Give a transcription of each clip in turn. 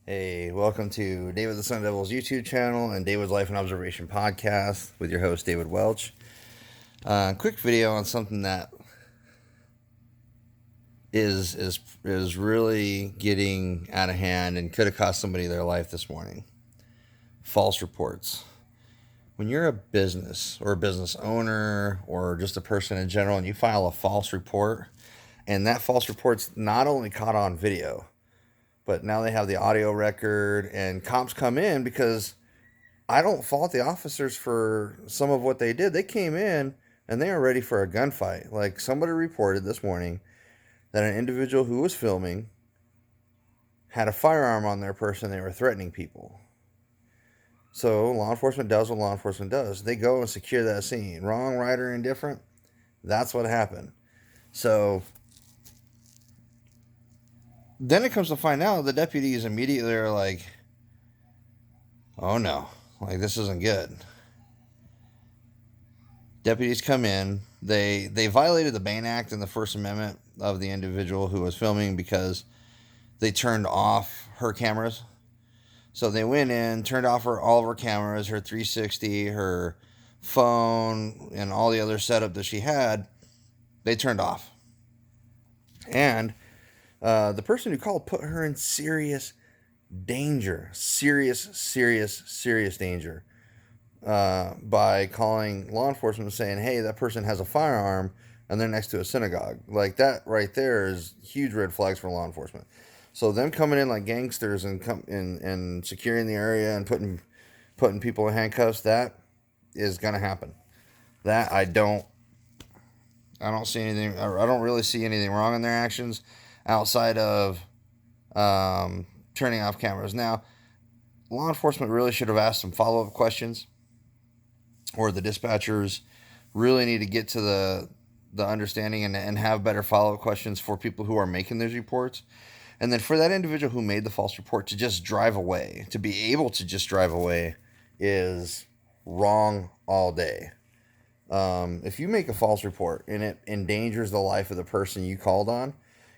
Hey, welcome to David the Sun Devil's YouTube channel and David's Life and Observation podcast with your host David Welch. Quick video on something that is really getting out of hand and could have cost somebody their life this morning. False reports. When you're a business or a business owner or just a person in general and you file a false report, and that false report's not only caught on video, but now they have the audio record and cops come in because I don't fault the officers for some of what they did. They came in and they were ready for a gunfight. Like somebody reported this morning that an individual who was filming had a firearm on their person. They were threatening people. So law enforcement does what law enforcement does. They go and secure that scene. Wrong, right, or indifferent. That's what happened. So then it comes to find out the deputies immediately are like, oh no, like this isn't good. Deputies come in. They violated the Bain Act and the First Amendment of the individual who was filming because they turned off her cameras. So they went in, turned off all of her cameras, her 360, her phone, and all the other setup that she had. They turned off. And the person who called put her in serious danger. Serious danger. By calling law enforcement and saying, hey, that person has a firearm and they're next to a synagogue. Like that right there is huge red flags for law enforcement. So them coming in like gangsters and securing the area and putting people in handcuffs, that is gonna happen. That I don't see anything. I don't really see anything wrong in their actions outside of turning off cameras. Now, law enforcement really should have asked some follow up questions, or the dispatchers really need to get to the understanding and have better follow-up questions for people who are making those reports. And then for that individual who made the false report to just drive away, to be able to just drive away, is wrong all day. If you make a false report and it endangers the life of the person you called on,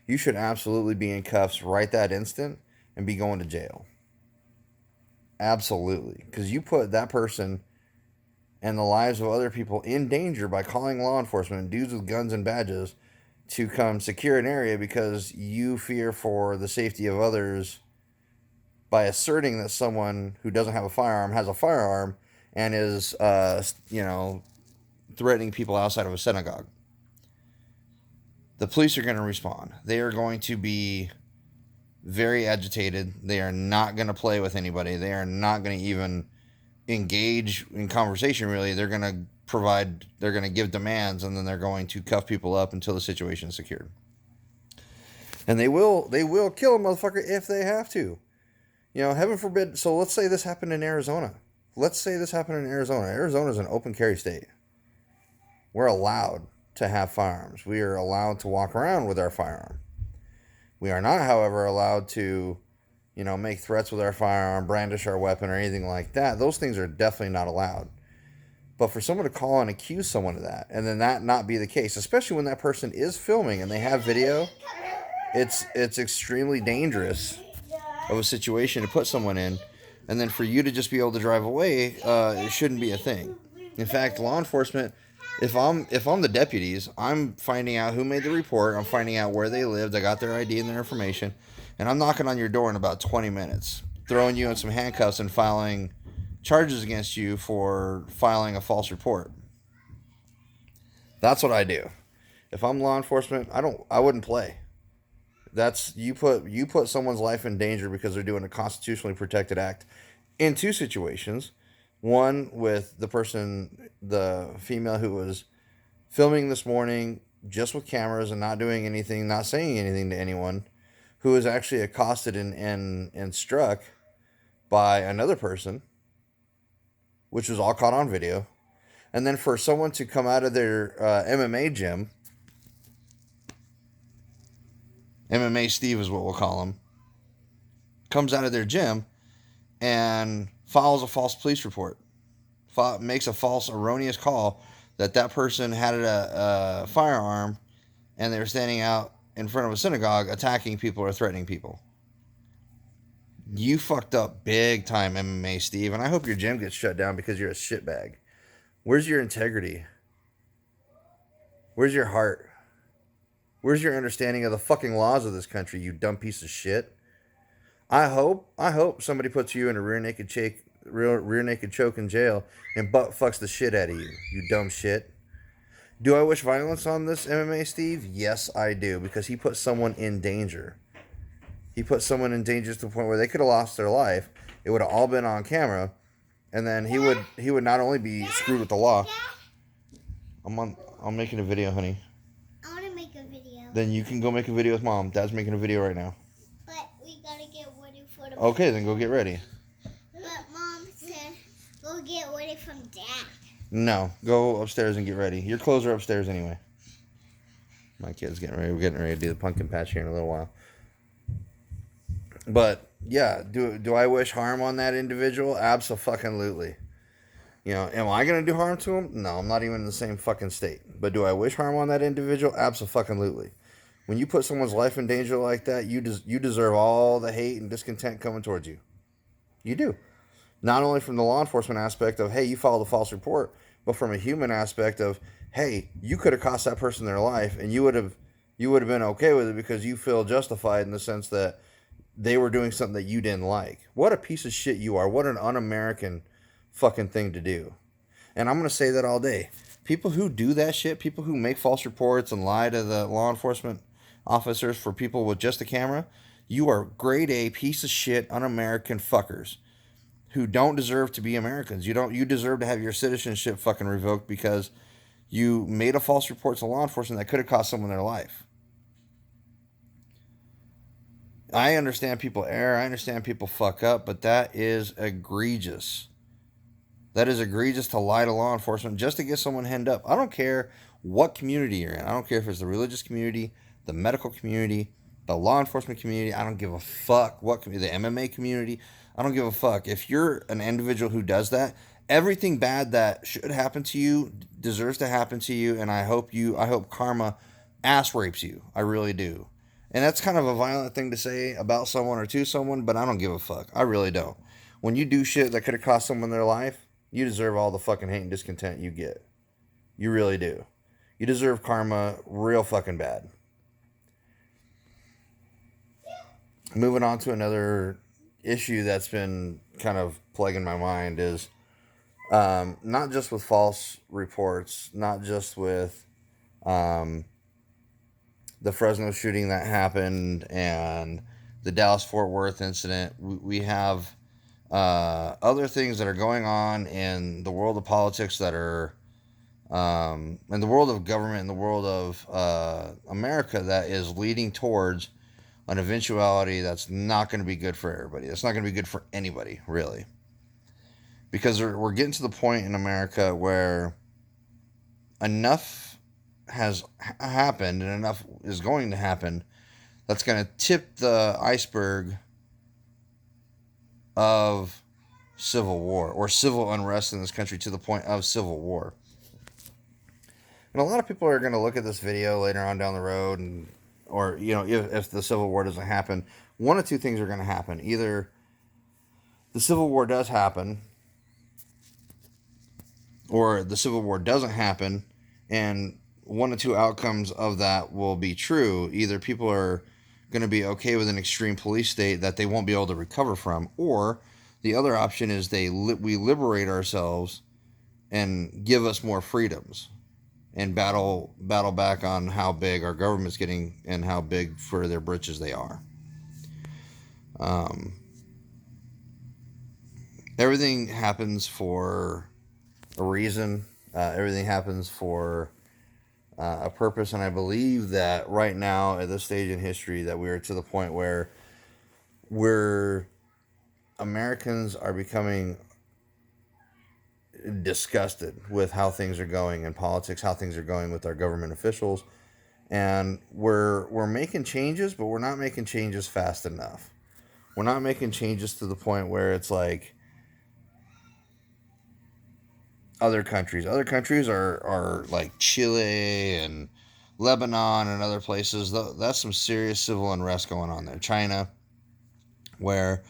you should absolutely be in cuffs right that instant and be going to jail. Absolutely. Because you put that person and the lives of other people in danger by calling law enforcement, dudes with guns and badges, to come secure an area because you fear for the safety of others by asserting that someone who doesn't have a firearm has a firearm and is, threatening people outside of a synagogue. The police are going to respond. They are going to be very agitated. They are not going to play with anybody. They are not going to even engage in conversation. Really, they're going to give demands, and then they're going to cuff people up until the situation is secured. And they will kill a motherfucker if they have to. Heaven forbid. So let's say this happened in Arizona. Arizona is an open carry state. We're allowed to have firearms. We are allowed to walk around with our firearm. We are not, however, allowed to make threats with our firearm, brandish our weapon, or anything like that. Those things are definitely not allowed. But for someone to call and accuse someone of that, and then that not be the case, especially when that person is filming and they have video, it's extremely dangerous of a situation to put someone in. And then for you to just be able to drive away, it shouldn't be a thing. In fact, law enforcement, if I'm the deputies, I'm finding out who made the report. I'm finding out where they lived. I got their ID and their information. And I'm knocking on your door in about 20 minutes, throwing you in some handcuffs and filing charges against you for filing a false report. That's what I do. If I'm law enforcement, I wouldn't play. That's you put someone's life in danger because they're doing a constitutionally protected act in two situations. One with the female who was filming this morning just with cameras and not doing anything, not saying anything to anyone, who was actually accosted and struck by another person, which was all caught on video. And then for someone to come out of their MMA gym, MMA Steve is what we'll call him, comes out of their gym and files a false police report, makes a false, erroneous call that person had a firearm and they were standing out in front of a synagogue attacking people or threatening people. You fucked up big time, MMA Steve, and I hope your gym gets shut down because you're a shitbag. Where's your integrity? Where's your heart? Where's your understanding of the fucking laws of this country, you dumb piece of shit? I hope somebody puts you in a rear naked choke in jail and butt fucks the shit out of you, you dumb shit. Do I wish violence on this MMA Steve? Yes, I do, because he put someone in danger. He put someone in danger to the point where they could have lost their life. It would have all been on camera, and then he would not only be screwed with the law. I'm making a video, honey. I want to make a video. Then you can go make a video with Mom. Dad's making a video right now. But we gotta get ready for the. Okay, then go get ready. But Mom said go get ready from Dad. No, go upstairs and get ready. Your clothes are upstairs anyway. My kid's getting ready. We're getting ready to do the pumpkin patch here in a little while. But yeah, do I wish harm on that individual? Absolutely. You know, am I going to do harm to him? No, I'm not even in the same fucking state. But do I wish harm on that individual? Absolutely. When you put someone's life in danger like that, you deserve all the hate and discontent coming towards you. You do. Not only from the law enforcement aspect of, hey, you filed a false report, but from a human aspect of, hey, you could have cost that person their life, and you would have been okay with it because you feel justified in the sense that they were doing something that you didn't like. What a piece of shit you are. What an un-American fucking thing to do. And I'm going to say that all day. People who do that shit, people who make false reports and lie to the law enforcement officers for people with just a camera, you are grade A piece of shit un-American fuckers who don't deserve to be Americans. You deserve to have your citizenship fucking revoked because you made a false report to law enforcement that could have cost someone their life. I understand people err, I understand people fuck up, but that is egregious. That is egregious to lie to law enforcement just to get someone hemmed up. I don't care what community you're in. I don't care if it's the religious community, the medical community, the law enforcement community. I don't give a fuck what community, the MMA community. I don't give a fuck. If you're an individual who does that, everything bad that should happen to you deserves to happen to you, and I hope karma ass rapes you. I really do. And that's kind of a violent thing to say about someone or to someone, but I don't give a fuck. I really don't. When you do shit that could have cost someone their life, you deserve all the fucking hate and discontent you get. You really do. You deserve karma real fucking bad. Moving on to another issue that's been kind of plaguing my mind is not just with false reports, not just with the Fresno shooting that happened and the Dallas-Fort Worth incident. We have other things that are going on in the world of politics that are in the world of government, in the world of America, that is leading towards an eventuality that's not going to be good for everybody. That's not going to be good for anybody, really. Because we're getting to the point in America where enough has happened and enough is going to happen that's going to tip the iceberg of civil war or civil unrest in this country to the point of civil war. And a lot of people are going to look at this video later on down the road, and or if the civil war doesn't happen, one of two things are going to happen. Either the civil war does happen, or the civil war doesn't happen, and one of two outcomes of that will be true. Either people are going to be okay with an extreme police state that they won't be able to recover from, or the other option is we liberate ourselves and give us more freedoms and battle back on how big our government's getting and how big for their britches they are. Everything happens for a reason. Everything happens for a purpose, and I believe that right now at this stage in history that we're to the point where Americans are becoming disgusted with how things are going in politics, how things are going with our government officials, and we're making changes, but we're not making changes fast enough. We're not making changes to the point where it's like other countries. Other countries are like Chile and Lebanon and other places. That's some serious civil unrest going on there. China, where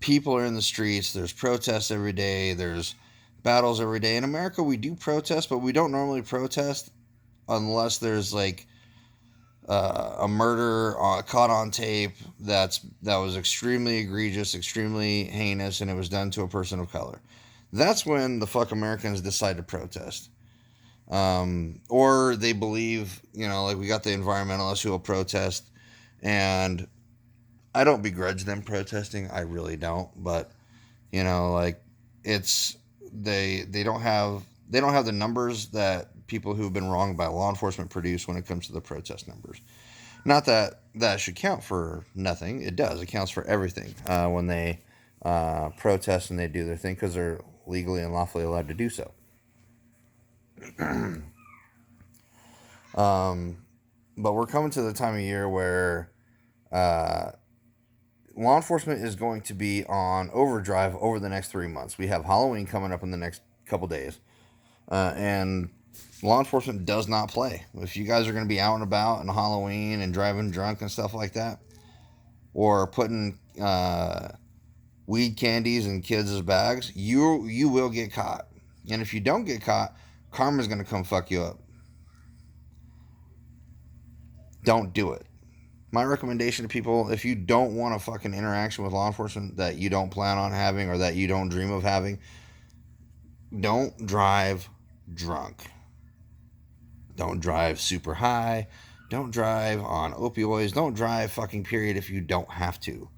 people are in the streets. There's protests every day. There's battles every day. In America, we do protest, but we don't normally protest unless there's like a murder caught on tape that was extremely egregious, extremely heinous, and it was done to a person of color. That's when the fuck Americans decide to protest. Or they believe, like we got the environmentalists who will protest, and I don't begrudge them protesting. I really don't, but like it's they don't have the numbers that people who've been wronged by law enforcement produce when it comes to the protest numbers. Not that that should count for nothing. It does. It counts for everything when they protest and they do their thing because they're legally and lawfully allowed to do so. But we're coming to the time of year where uh, law enforcement is going to be on overdrive over the next 3 months. We have Halloween coming up in the next couple days, and law enforcement does not play. If you guys are going to be out and about on Halloween and driving drunk and stuff like that, or putting weed candies in kids' bags, you will get caught. And if you don't get caught, karma's going to come fuck you up. Don't do it. My recommendation to people, if you don't want a fucking interaction with law enforcement that you don't plan on having or that you don't dream of having, don't drive drunk. Don't drive super high. Don't drive on opioids. Don't drive fucking period if you don't have to.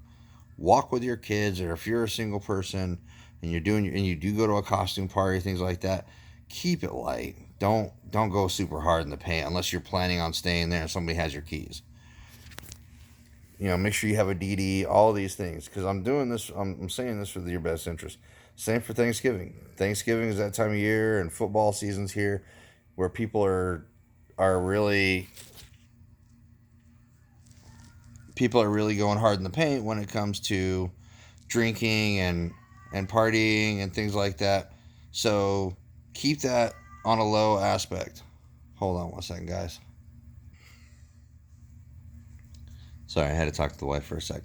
Walk with your kids, or if you're a single person and you do go to a costume party, things like that, keep it light. Don't go super hard in the paint unless you're planning on staying there and somebody has your keys. Make sure you have a DD, all these things. Because I'm doing this, I'm saying this for your best interest. Same for Thanksgiving. Thanksgiving is that time of year, and football season's here, where people are really going hard in the paint when it comes to drinking and partying and things like that. So keep that on a low aspect. Hold on one second, guys. Sorry, I had to talk to the wife for a sec.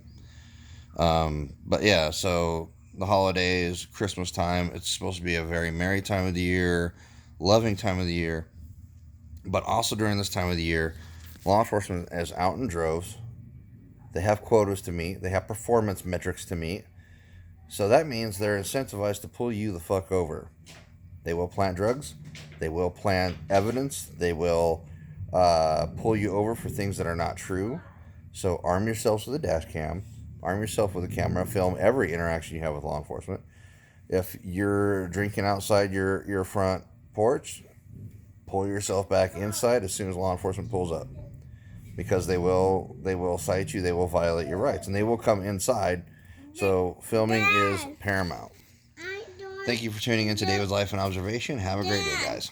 But yeah, so the holidays, Christmas time, it's supposed to be a very merry time of the year, loving time of the year. But also during this time of the year, law enforcement is out in droves. They have quotas to meet. They have performance metrics to meet. So that means they're incentivized to pull you the fuck over. They will plant drugs. They will plant evidence. They will pull you over for things that are not true. So arm yourselves with a dash cam. Arm yourself with a camera. Film every interaction you have with law enforcement. If you're drinking outside your front porch, pull yourself back inside as soon as law enforcement pulls up. Because they will cite you. They will violate your rights. And they will come inside. So filming is paramount. Thank you for tuning in to David's Life and Observation. Have a great day, guys.